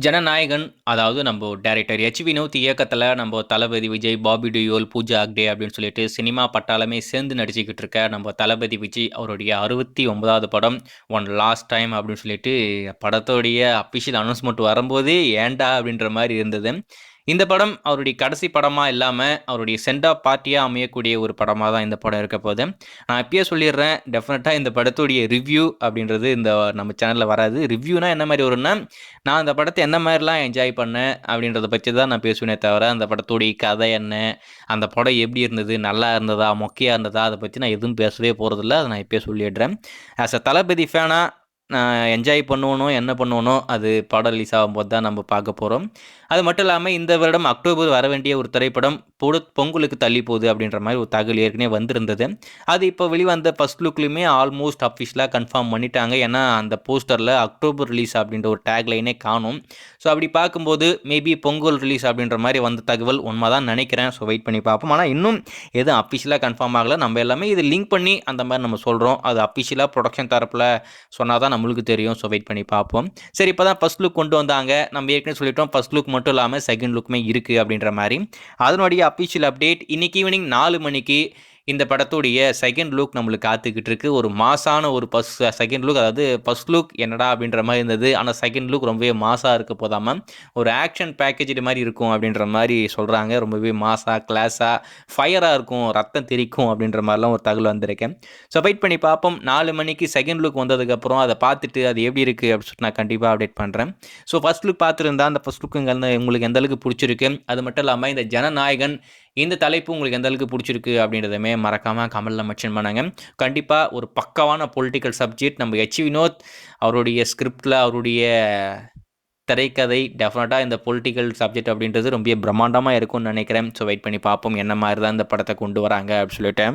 ஜனநாயகன் அதாவது நம்ம டைரக்டர் வினோத் இயக்கத்துல நம்ம தளபதி விஜய், பாபி டியோல், பூஜா ஆக்டே அப்படின்னு சொல்லிட்டு சினிமா பட்டாளமே சேர்ந்து நடிச்சுக்கிட்டு இருக்க நம்ம தளபதி விஜய் அவருடைய 69வது படம் ஒன் லாஸ்ட் டைம் அப்படின்னு சொல்லிட்டு படத்தோடைய அஃபிஷியல் அனௌன்ஸ்மெண்ட் வரும்போதே ஏன்டா அப்படின்ற மாதிரி இருந்தது. இந்த படம் அவருடைய கடைசி படமா இல்லாம அவருடைய சென்ட் ஆஃப் பார்ட்டியா அமையக்கூடிய ஒரு படமா தான் இந்த படம் இருக்க போகுது. நான் இப்பயே சொல்லிடுறேன், டெஃபினட்டா இந்த படத்துடைய ரிவ்யூ அப்படின்றது இந்த நம்ம சேனல்ல வராது. ரிவ்யூனா என்ன மாதிரி வரும்னா, நான் அந்த படத்தை என்ன மாதிரிலாம் என்ஜாய் பண்ணேன் அப்படின்றத பற்றி தான் நான் பேசுவேனே தவிர, அந்த படத்துடைய கதை என்ன, அந்த படம் எப்படி இருந்தது, நல்லா இருந்ததா, மொக்கையா இருந்ததா, அதை பற்றி நான் எதுவும் பேசவே போகிறதில்ல. அதை நான் இப்பயே சொல்லிடுறேன். ஆஸ் அ தளபதி ஃபேனா நான் என்ஜாய் பண்ணுவனோ, என்ன பண்ணுவனோ, அது படம் ரிலீஸ் ஆகும்போது தான் நம்ம பார்க்க போகிறோம். அது மட்டும் இல்லாமல் இந்த வருடம் அக்டோபர் வர வேண்டிய ஒரு திரைப்படம் பொங்கலுக்கு தள்ளி போகுது அப்படின்ற மாதிரி ஒரு தகவல் ஏற்கனவே வந்திருந்தது. அது இப்போ வெளிவந்த ஃபர்ஸ்ட் லுக்லையுமே ஆல்மோஸ்ட் அஃபிஷியலாக கன்ஃபார்ம் பண்ணிட்டாங்க. ஏன்னா அந்த போஸ்டரில் அக்டோபர் ரிலீஸ் அப்படின்ற ஒரு டேக்லைனே காணும். ஸோ அப்படி பார்க்கும்போது மேபி பொங்கல் ரிலீஸ் அப்படின்ற மாதிரி வந்த தகவல் உண்மை தான் நினைக்கிறேன். ஸோ வெயிட் பண்ணி பார்ப்போம். ஆனால் இன்னும் எதுவும் அஃபிஷியலாக கன்ஃபார்ம் ஆகலை. நம்ம எல்லாமே இது லிங்க் பண்ணி அந்த மாதிரி நம்ம சொல்கிறோம். அது அஃபிஷியலாக ப்ரொடக்ஷன் தரப்பில் சொன்னால் தான் நம்மளுக்கு தெரியும். ஸோ வெயிட் பண்ணி பார்ப்போம். சரி, இப்போ தான் ஃபர்ஸ்ட் லுக் கொண்டு வந்தாங்க. நம்ம ஏற்கனவே சொல்லிட்டோம் ஃபர்ஸ்ட் லுக் மட்டும் இல்லாமல் செகண்ட் லுக்குமே இருக்குது அப்படின்ற மாதிரி. அதனுடைய அஃபிஷியல் அப்டேட் இன்னைக்கு ஈவினிங் 4 மணிக்கு இந்த படத்துடைய செகண்ட் லுக் நம்மளுக்கு காத்துக்கிட்டு இருக்கு. ஒரு மாசான ஒரு செகண்ட் லுக், அதாவது ஃபர்ஸ்ட் லுக் என்னடா அப்படின்ற மாதிரி இருந்தது. ஆனால் செகண்ட் லுக் ரொம்பவே மாசாக இருக்க போதாம ஒரு ஆக்ஷன் பேக்கேஜ் மாதிரி இருக்கும் அப்படின்ற மாதிரி சொல்கிறாங்க. ரொம்பவே மாசாக, கிளாஸாக, ஃபயராக இருக்கும், ரத்தம் தெரிக்கும் அப்படின்ற மாதிரிலாம் ஒரு தகவல் வந்திருக்கேன். ஸோ வெயிட் பண்ணி பார்ப்போம். 4 மணிக்கு செகண்ட் லுக் வந்ததுக்கப்புறம் அதை பார்த்துட்டு அது எப்படி இருக்குது அப்படின்னு சொல்லிட்டு நான் கண்டிப்பாக அப்டேட் பண்ணுறேன். ஸோ ஃபர்ஸ்ட் லுக் பார்த்துருந்தா அந்த ஃபர்ஸ்ட் லுக் உங்களுக்கு எந்த அளவுக்கு பிடிச்சிருக்கு, அது மட்டும் இல்லாமல் இந்த ஜனநாயகன் இந்த தலைப்பு உங்களுக்கு எந்த அளவுக்கு பிடிச்சிருக்கு அப்படின்றதுமே மறக்காமல் கமெண்ட்டில் மென்ஷன் பண்ணுங்க. கண்டிப்பாக ஒரு பக்காவான பொலிட்டிக்கல் சப்ஜெக்ட் நம்ம வினோத் அவருடைய ஸ்கிரிப்டில் அவருடைய திரைக்கதை டெஃபினட்டாக இந்த பொலிட்டிக்கல் சப்ஜெக்ட் அப்படின்றது ரொம்ப பிரம்மாண்டமாக இருக்கும்னு நினைக்கிறேன். ஸோ வெயிட் பண்ணி பார்ப்போம் என்ன மாதிரி தான் இந்த படத்தை கொண்டு வராங்க அப்படின்னு சொல்லிட்டு.